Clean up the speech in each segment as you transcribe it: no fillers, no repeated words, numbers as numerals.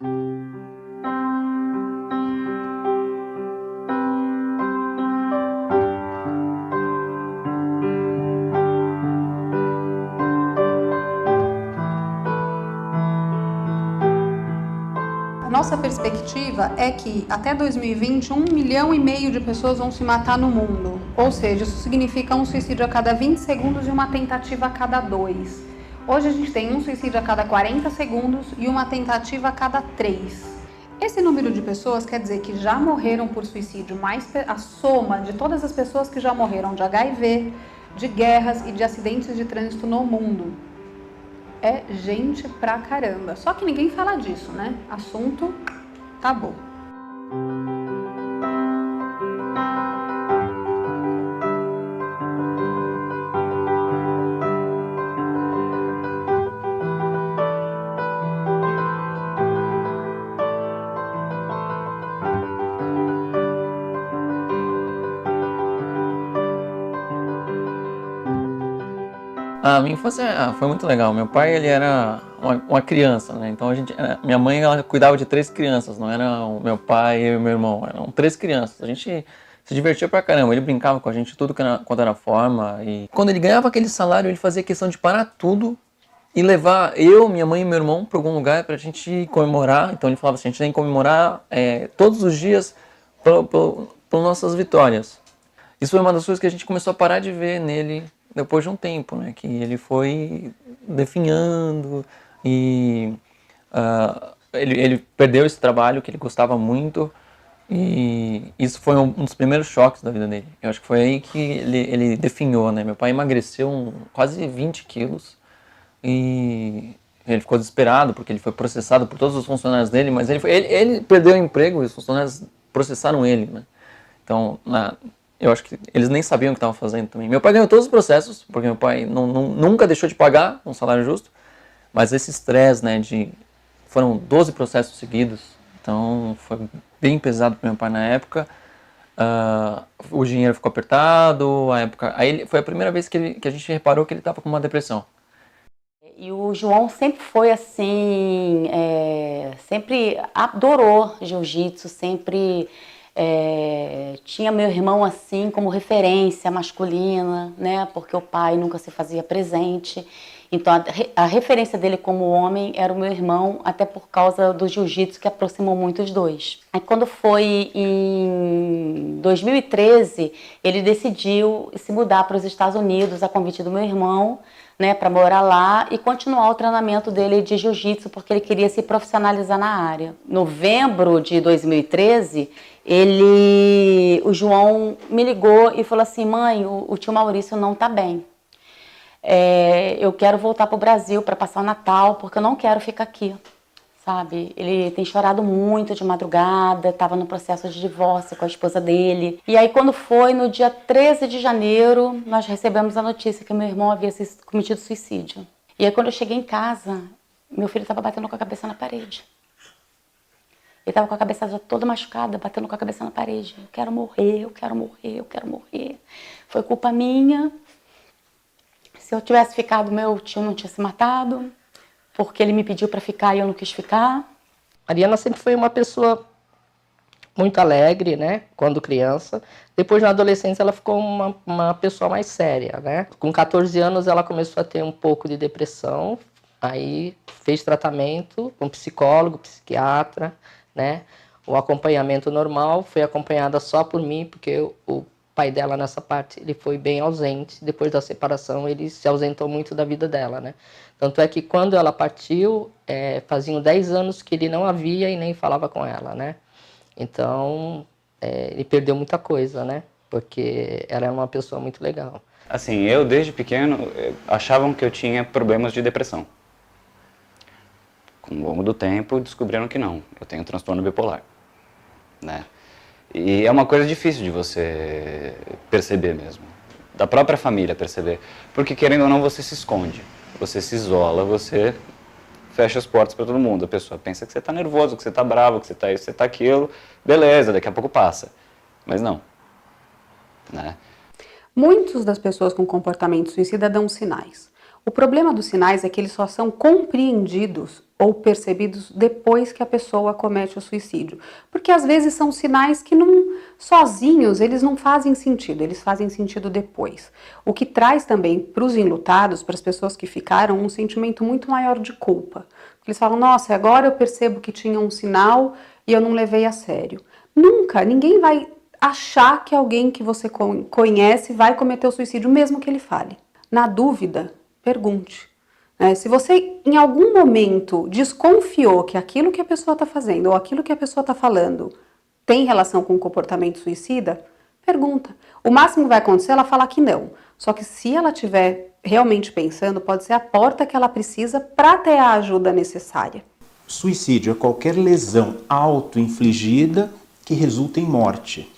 Nossa perspectiva é que até 2020, 1,5 milhão de pessoas vão se matar no mundo. Ou seja, isso significa um suicídio a cada 20 segundos e uma tentativa a cada 2. Hoje a gente tem um suicídio a cada 40 segundos e uma tentativa a cada 3. Esse número de pessoas quer dizer que já morreram por suicídio, mais a soma de todas as pessoas que já morreram de HIV, de guerras e de acidentes de trânsito no mundo. É gente pra caramba. Só que ninguém fala disso, né? Assunto tabu. A minha infância foi muito legal. Meu pai, ele era uma criança, né? Então minha mãe, ela cuidava de 3 crianças, não era o meu pai e o meu irmão, eram 3 crianças. A gente se divertia pra caramba, ele brincava com a gente tudo quanto era forma. E quando ele ganhava aquele salário, ele fazia questão de parar tudo e levar eu, minha mãe e meu irmão pra algum lugar pra gente comemorar. Então ele falava assim, a gente tem que comemorar todos os dias por nossas vitórias. Isso foi uma das coisas que a gente começou a parar de ver nele depois de um tempo, né? Que ele foi definhando e ele perdeu esse trabalho que ele gostava muito e isso foi um dos primeiros choques da vida dele. Eu acho que foi aí que ele definhou, né? Meu pai emagreceu quase 20 quilos e ele ficou desesperado porque ele foi processado por todos os funcionários dele, mas ele perdeu o emprego e os funcionários processaram ele, né? Então, eu acho que eles nem sabiam o que estavam fazendo também. Meu pai ganhou todos os processos, porque meu pai nunca deixou de pagar um salário justo, mas esse estresse, né, foram 12 processos seguidos, então foi bem pesado para meu pai na época. O dinheiro ficou apertado, aí foi a primeira vez que a gente reparou que ele estava com uma depressão. E o João sempre foi assim, sempre adorou jiu-jitsu, sempre tinha meu irmão assim como referência masculina, né? Porque o pai nunca se fazia presente. Então a referência dele como homem era o meu irmão, até por causa do jiu-jitsu que aproximou muito os dois. Aí quando foi em 2013, ele decidiu se mudar para os Estados Unidos a convite do meu irmão, né, para morar lá e continuar o treinamento dele de jiu-jitsu, porque ele queria se profissionalizar na área. Em novembro de 2013, o João me ligou e falou assim: mãe, o tio Maurício não está bem. Eu quero voltar para o Brasil para passar o Natal, porque eu não quero ficar aqui, sabe? Ele tem chorado muito de madrugada, estava no processo de divórcio com a esposa dele. E aí quando foi no dia 13 de janeiro, nós recebemos a notícia que meu irmão havia cometido suicídio. E aí quando eu cheguei em casa, meu filho estava batendo com a cabeça na parede. Ele estava com a cabeça já toda machucada, batendo com a cabeça na parede. Eu quero morrer, eu quero morrer, eu quero morrer. Foi culpa minha. Se eu tivesse ficado, meu tio não tinha se matado, porque ele me pediu para ficar e eu não quis ficar. A Ariana sempre foi uma pessoa muito alegre, né, quando criança. Depois, na adolescência, ela ficou uma pessoa mais séria, né. Com 14 anos, ela começou a ter um pouco de depressão. Aí, fez tratamento com psicólogo, psiquiatra, né. O acompanhamento normal foi acompanhada só por mim, porque o pai dela, nessa parte, ele foi bem ausente. Depois da separação, ele se ausentou muito da vida dela, né. Tanto é que quando ela partiu, faziam 10 anos que ele não a via e nem falava com ela, né. Então, ele perdeu muita coisa, né, porque ela era uma pessoa muito legal. Assim, eu desde pequeno, achavam que eu tinha problemas de depressão. Com o longo do tempo, descobriram que não, eu tenho transtorno bipolar, né. E é uma coisa difícil de você perceber mesmo, da própria família perceber, porque querendo ou não você se esconde, você se isola, você fecha as portas para todo mundo. A pessoa pensa que você está nervoso, que você está bravo, que você está isso, você está aquilo, beleza, daqui a pouco passa, mas não, né? Muitas das pessoas com comportamento suicida dão sinais. O problema dos sinais é que eles só são compreendidos ou percebidos depois que a pessoa comete o suicídio. Porque às vezes são sinais que sozinhos eles não fazem sentido, eles fazem sentido depois. O que traz também para os enlutados, para as pessoas que ficaram, um sentimento muito maior de culpa. Eles falam, nossa, agora eu percebo que tinha um sinal e eu não levei a sério. Nunca, ninguém vai achar que alguém que você conhece vai cometer o suicídio, mesmo que ele fale. Na dúvida, pergunte. Se você em algum momento desconfiou que aquilo que a pessoa está fazendo ou aquilo que a pessoa está falando tem relação com o comportamento suicida, pergunta. O máximo que vai acontecer é ela falar que não. Só que se ela estiver realmente pensando, pode ser a porta que ela precisa para ter a ajuda necessária. Suicídio é qualquer lesão auto-infligida que resulta em morte.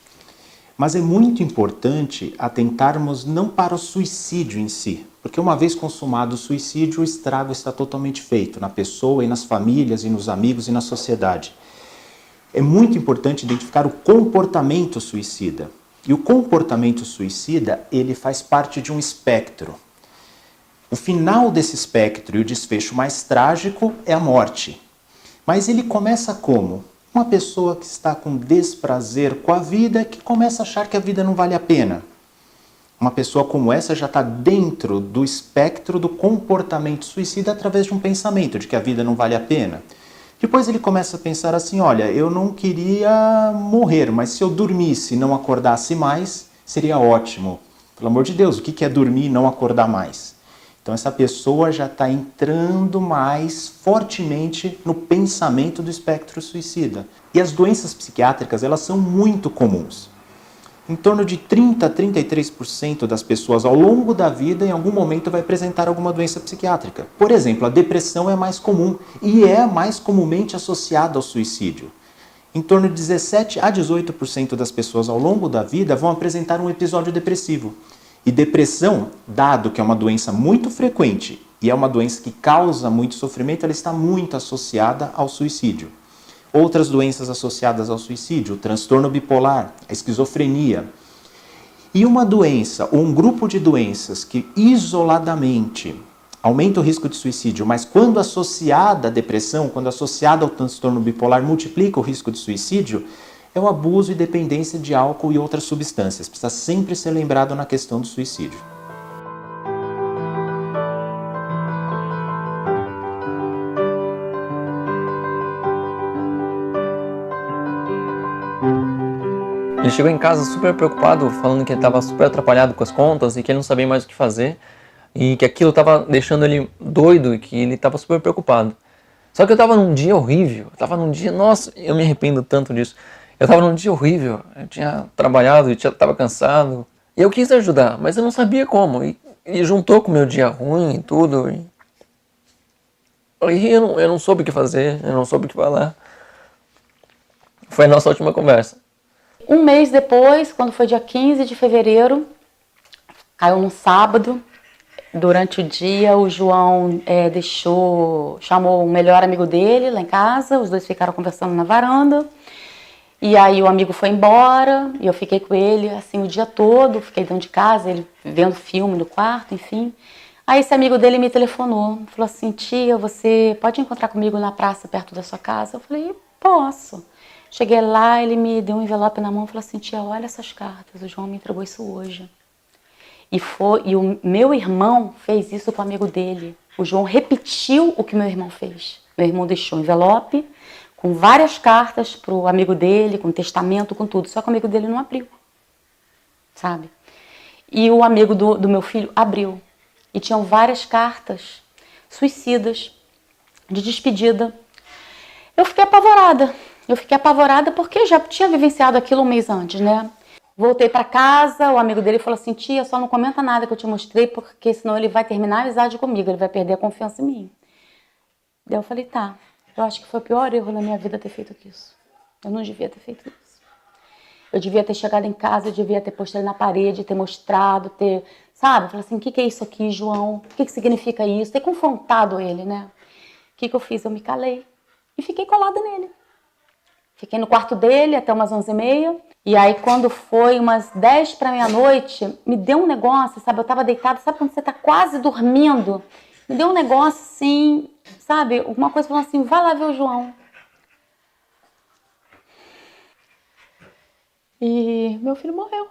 Mas é muito importante atentarmos não para o suicídio em si, porque uma vez consumado o suicídio, o estrago está totalmente feito na pessoa e nas famílias e nos amigos e na sociedade. É muito importante identificar o comportamento suicida. E o comportamento suicida, ele faz parte de um espectro. O final desse espectro e o desfecho mais trágico é a morte. Mas ele começa como? Uma pessoa que está com desprazer com a vida, que começa a achar que a vida não vale a pena. Uma pessoa como essa já está dentro do espectro do comportamento suicida através de um pensamento de que a vida não vale a pena. Depois ele começa a pensar assim, olha, eu não queria morrer, mas se eu dormisse e não acordasse mais, seria ótimo. Pelo amor de Deus, o que é dormir e não acordar mais? Então essa pessoa já está entrando mais fortemente no pensamento do espectro suicida. E as doenças psiquiátricas, elas são muito comuns. Em torno de 30 a 33% das pessoas ao longo da vida, em algum momento, vai apresentar alguma doença psiquiátrica. Por exemplo, a depressão é mais comum e é mais comumente associada ao suicídio. Em torno de 17 a 18% das pessoas ao longo da vida vão apresentar um episódio depressivo. E depressão, dado que é uma doença muito frequente e é uma doença que causa muito sofrimento, ela está muito associada ao suicídio. Outras doenças associadas ao suicídio, o transtorno bipolar, a esquizofrenia. E uma doença ou um grupo de doenças que isoladamente aumenta o risco de suicídio, mas quando associada à depressão, quando associada ao transtorno bipolar, multiplica o risco de suicídio, é o abuso e dependência de álcool e outras substâncias. Precisa sempre ser lembrado na questão do suicídio. Ele chegou em casa super preocupado, falando que ele estava super atrapalhado com as contas e que ele não sabia mais o que fazer e que aquilo estava deixando ele doido e que ele estava super preocupado. Só que eu estava num dia horrível, nossa, eu me arrependo tanto disso. Eu estava num dia horrível, eu tinha trabalhado e estava cansado. E eu quis ajudar, mas eu não sabia como. E juntou com o meu dia ruim e tudo. Aí eu não soube o que fazer, eu não soube o que falar. Foi a nossa última conversa. Um mês depois, quando foi dia 15 de fevereiro, caiu num sábado, durante o dia o João chamou o melhor amigo dele lá em casa, os dois ficaram conversando na varanda, e aí o amigo foi embora, e eu fiquei com ele assim o dia todo, fiquei dentro de casa, ele vendo filme no quarto, enfim. Aí esse amigo dele me telefonou, falou assim, tia, você pode encontrar comigo na praça perto da sua casa? Eu falei, posso. Cheguei lá, ele me deu um envelope na mão e falou assim, tia, olha essas cartas, o João me entregou isso hoje. E o meu irmão fez isso com o amigo dele. O João repetiu o que meu irmão fez. Meu irmão deixou um envelope com várias cartas para o amigo dele, com testamento, com tudo. Só que o amigo dele não abriu, sabe? E o amigo do meu filho abriu. E tinham várias cartas suicidas, de despedida. Eu fiquei apavorada porque já tinha vivenciado aquilo um mês antes, né? Voltei para casa, o amigo dele falou assim, tia, só não comenta nada que eu te mostrei, porque senão ele vai terminar a amizade comigo, ele vai perder a confiança em mim. Daí eu falei, tá, eu acho que foi o pior erro na minha vida ter feito isso. Eu não devia ter feito isso. Eu devia ter chegado em casa, eu devia ter posto ele na parede, ter mostrado, sabe? Falei assim, o que é isso aqui, João? O que significa isso? Ter confrontado ele, né? O que eu fiz? Eu me calei e fiquei colada nele. Fiquei no quarto dele até umas 11h30. E aí, quando foi umas 10 para meia-noite, me deu um negócio, sabe? Eu tava deitada, sabe quando você tá quase dormindo? Me deu um negócio assim, sabe? Alguma coisa falando assim, vai lá ver o João. E meu filho morreu.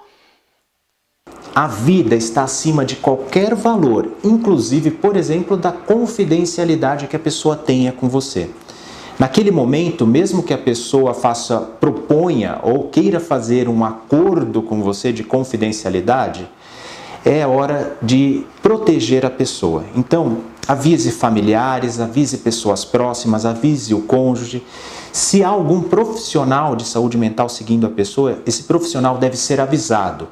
A vida está acima de qualquer valor, inclusive, por exemplo, da confidencialidade que a pessoa tenha com você. Naquele momento, mesmo que a pessoa proponha ou queira fazer um acordo com você de confidencialidade, é hora de proteger a pessoa. Então, avise familiares, avise pessoas próximas, avise o cônjuge. Se há algum profissional de saúde mental seguindo a pessoa, esse profissional deve ser avisado.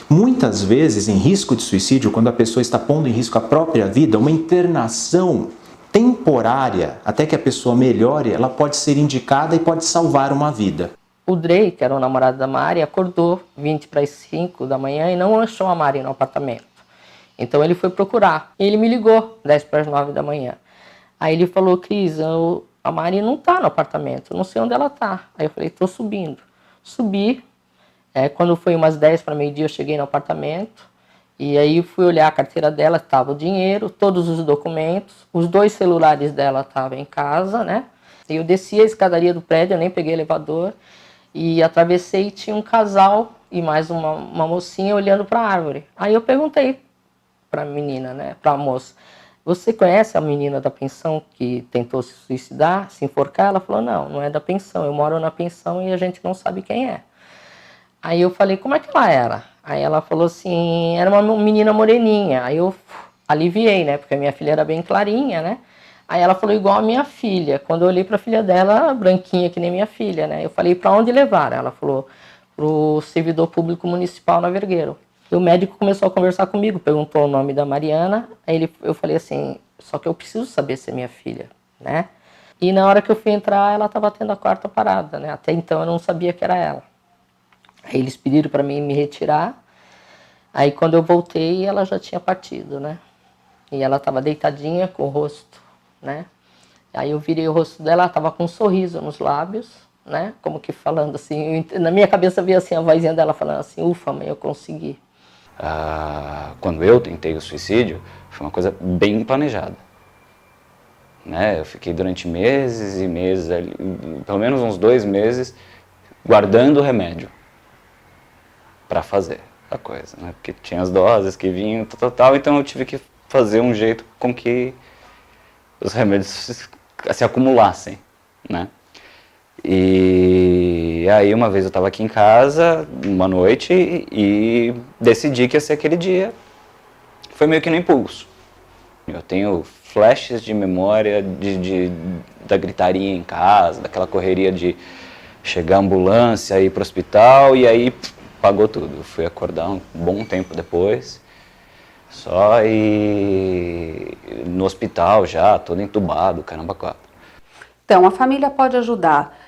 Muitas vezes, em risco de suicídio, quando a pessoa está pondo em risco a própria vida, uma internação temporária, até que a pessoa melhore, ela pode ser indicada e pode salvar uma vida. O Drey, que era o namorado da Mari, acordou 20 para as 5 da manhã e não achou a Mari no apartamento. Então ele foi procurar. E ele me ligou 10 para as 9 da manhã. Aí ele falou, Cris, a Mari não está no apartamento, eu não sei onde ela está. Aí eu falei, estou subindo. Subi. Quando foi umas 10 para meio-dia, eu cheguei no apartamento. E aí fui olhar a carteira dela, estava o dinheiro, todos os documentos. Os 2 celulares dela estavam em casa, né? E eu desci a escadaria do prédio, eu nem peguei elevador. E atravessei e tinha um casal e mais uma mocinha olhando para a árvore. Aí eu perguntei para a menina, né, para a moça, você conhece a menina da pensão que tentou se suicidar, se enforcar? Ela falou, não é da pensão, eu moro na pensão e a gente não sabe quem é. Aí eu falei, como é que ela era? Aí ela falou assim, era uma menina moreninha. Aí eu aliviei, né, porque a minha filha era bem clarinha, né? Aí ela falou igual a minha filha. Quando eu olhei para a filha dela, branquinha que nem minha filha, né? Eu falei, para onde levar? Ela falou, pro servidor público municipal na Vergueiro. E o médico começou a conversar comigo, perguntou o nome da Mariana. Aí eu falei assim, só que eu preciso saber se é minha filha, né? E na hora que eu fui entrar, ela estava tendo a 4ª parada, né? Até então eu não sabia que era ela. Aí eles pediram para mim me retirar. Aí quando eu voltei, ela já tinha partido, né? E ela estava deitadinha com o rosto, né? Aí eu virei o rosto dela, ela estava com um sorriso nos lábios, né? Como que falando assim, na minha cabeça veio assim a vozinha dela falando assim, ufa, mãe, eu consegui. Quando eu tentei o suicídio, foi uma coisa bem planejada. Né? Eu fiquei durante meses e meses, pelo menos uns 2 meses, guardando o remédio para fazer a coisa, né? Porque tinha as doses que vinham, tal, então eu tive que fazer um jeito com que os remédios se acumulassem, né? E aí uma vez eu estava aqui em casa, uma noite, e decidi que ia ser aquele dia. Foi meio que no impulso. Eu tenho flashes de memória da gritaria em casa, daquela correria de chegar a ambulância, ir para o hospital, e aí pagou tudo. Eu fui acordar um bom tempo depois, só e no hospital já, todo entubado, caramba, 4. Então, a família pode ajudar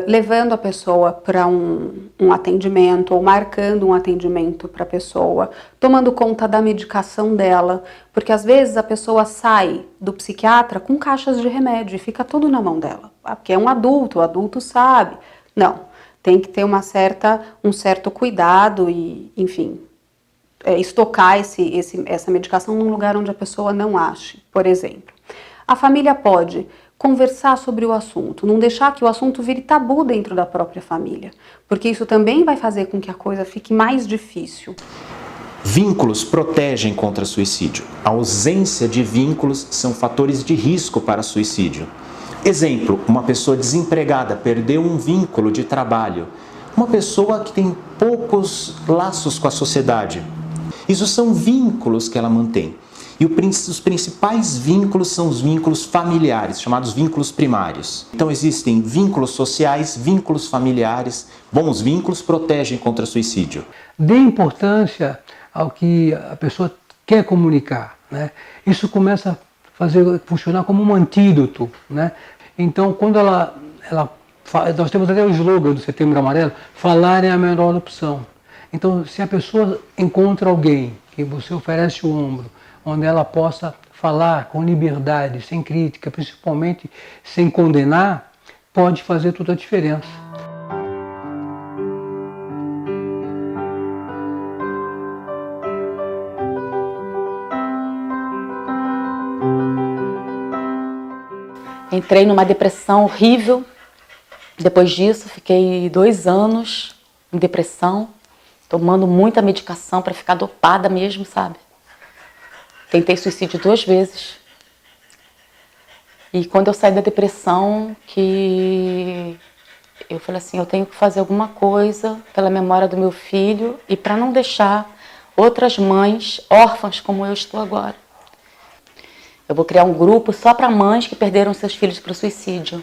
levando a pessoa para um atendimento ou marcando um atendimento para a pessoa, tomando conta da medicação dela, porque às vezes a pessoa sai do psiquiatra com caixas de remédio e fica tudo na mão dela, porque é um adulto, o adulto sabe. Não, tem que ter um certo cuidado e, enfim, estocar essa medicação num lugar onde a pessoa não ache, por exemplo. A família pode conversar sobre o assunto, não deixar que o assunto vire tabu dentro da própria família, porque isso também vai fazer com que a coisa fique mais difícil. Vínculos protegem contra suicídio. A ausência de vínculos são fatores de risco para suicídio. Exemplo, uma pessoa desempregada perdeu um vínculo de trabalho. Uma pessoa que tem poucos laços com a sociedade. Isso são vínculos que ela mantém. E os principais vínculos são os vínculos familiares, chamados vínculos primários. Então existem vínculos sociais, vínculos familiares. Bons vínculos protegem contra suicídio. Dê importância ao que a pessoa quer comunicar, né? Isso começa a funcionar como um antídoto, né? Então, quando nós temos até o slogan do Setembro Amarelo, falar é a melhor opção. Então, se a pessoa encontra alguém que você oferece o ombro, onde ela possa falar com liberdade, sem crítica, principalmente sem condenar, pode fazer toda a diferença. Entrei numa depressão horrível. Depois disso, fiquei 2 anos em depressão, tomando muita medicação para ficar dopada mesmo, sabe? Tentei suicídio 2 vezes. E quando eu saí da depressão, que eu falei assim, eu tenho que fazer alguma coisa pela memória do meu filho e para não deixar outras mães órfãs como eu estou agora. Eu vou criar um grupo só para mães que perderam seus filhos para o suicídio.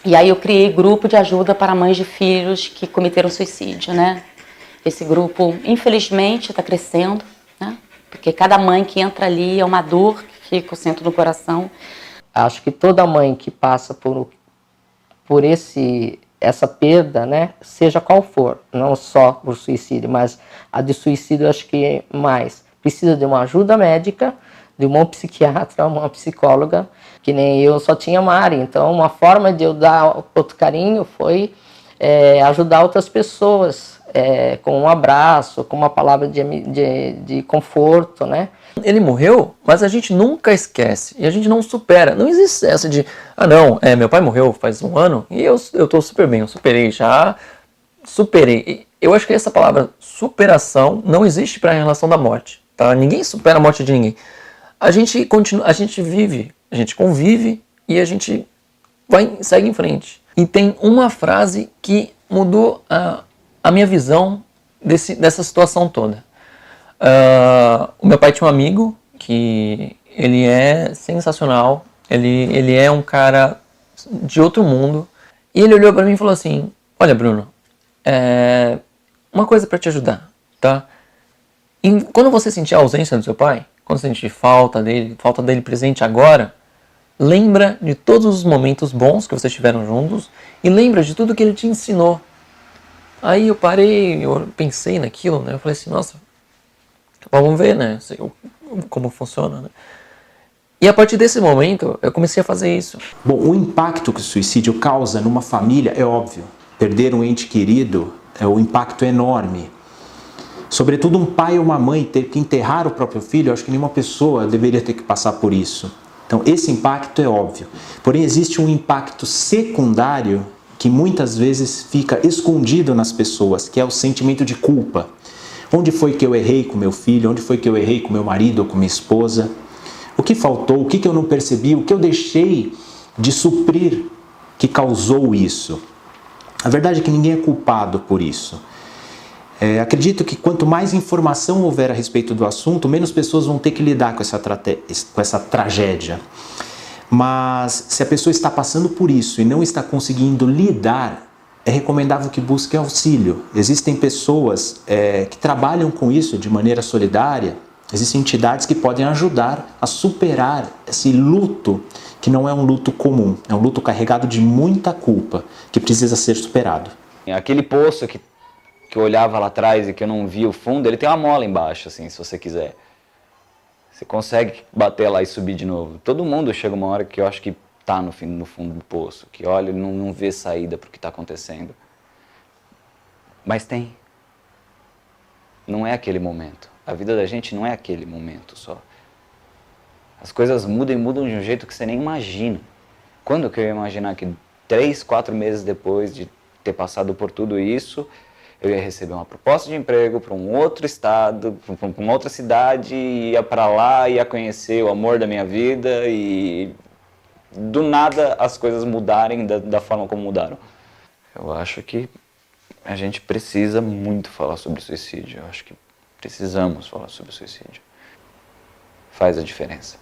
E aí eu criei grupo de ajuda para mães de filhos que cometeram suicídio, né? Esse grupo, infelizmente, está crescendo, né? Porque cada mãe que entra ali é uma dor que fica o centro do coração. Acho que toda mãe que passa por essa perda, né, seja qual for, não só por suicídio, mas a de suicídio acho que mais, precisa de uma ajuda médica, de um psiquiatra, uma psicóloga, que nem eu só tinha Mari, então uma forma de eu dar outro carinho foi ajudar outras pessoas, com um abraço, com uma palavra de conforto, né? Ele morreu, mas a gente nunca esquece e a gente não supera. Não existe essa de, meu pai morreu faz 1 ano e eu tô super bem, eu superei já, superei. Eu acho que essa palavra superação não existe para a relação da morte, tá? Ninguém supera a morte de ninguém. A gente continua, a gente vive, a gente convive e a gente segue em frente. E tem uma frase que mudou a minha visão dessa situação toda. O meu pai tinha um amigo que ele é sensacional, ele é um cara de outro mundo, e ele olhou para mim e falou assim, olha Bruno, uma coisa para te ajudar, tá? Quando você sentir a ausência do seu pai, quando você sentir falta dele presente agora, lembra de todos os momentos bons que vocês tiveram juntos e lembra de tudo que ele te ensinou. Aí eu parei, eu pensei naquilo, né? Eu falei assim, nossa, vamos ver, né? Como funciona, né? E a partir desse momento, eu comecei a fazer isso. Bom, o impacto que o suicídio causa numa família é óbvio. Perder um ente querido, o impacto é enorme. Sobretudo um pai ou uma mãe ter que enterrar o próprio filho, eu acho que nenhuma pessoa deveria ter que passar por isso. Então esse impacto é óbvio. Porém existe um impacto secundário que muitas vezes fica escondido nas pessoas, que é o sentimento de culpa. Onde foi que eu errei com meu filho? Onde foi que eu errei com meu marido ou com minha esposa? O que faltou? O que eu não percebi? O que eu deixei de suprir que causou isso? A verdade é que ninguém é culpado por isso. Acredito que quanto mais informação houver a respeito do assunto, menos pessoas vão ter que lidar com essa tragédia. Mas se a pessoa está passando por isso e não está conseguindo lidar, é recomendável que busque auxílio. Existem pessoas que trabalham com isso de maneira solidária, existem entidades que podem ajudar a superar esse luto, que não é um luto comum, é um luto carregado de muita culpa, que precisa ser superado. Aquele poço que eu olhava lá atrás e que eu não via o fundo, ele tem uma mola embaixo, assim, se você quiser. Você consegue bater lá e subir de novo. Todo mundo chega uma hora que eu acho que está no fundo do poço, que olha e não vê saída para o que está acontecendo. Mas tem. Não é aquele momento. A vida da gente não é aquele momento só. As coisas mudam e mudam de um jeito que você nem imagina. Quando que eu ia imaginar que 3, 4 meses depois de ter passado por tudo isso, eu ia receber uma proposta de emprego para um outro estado, para uma outra cidade, ia para lá, ia conhecer o amor da minha vida e do nada as coisas mudarem da forma como mudaram. Eu acho que a gente precisa muito falar sobre suicídio. Eu acho que precisamos falar sobre suicídio. Faz a diferença.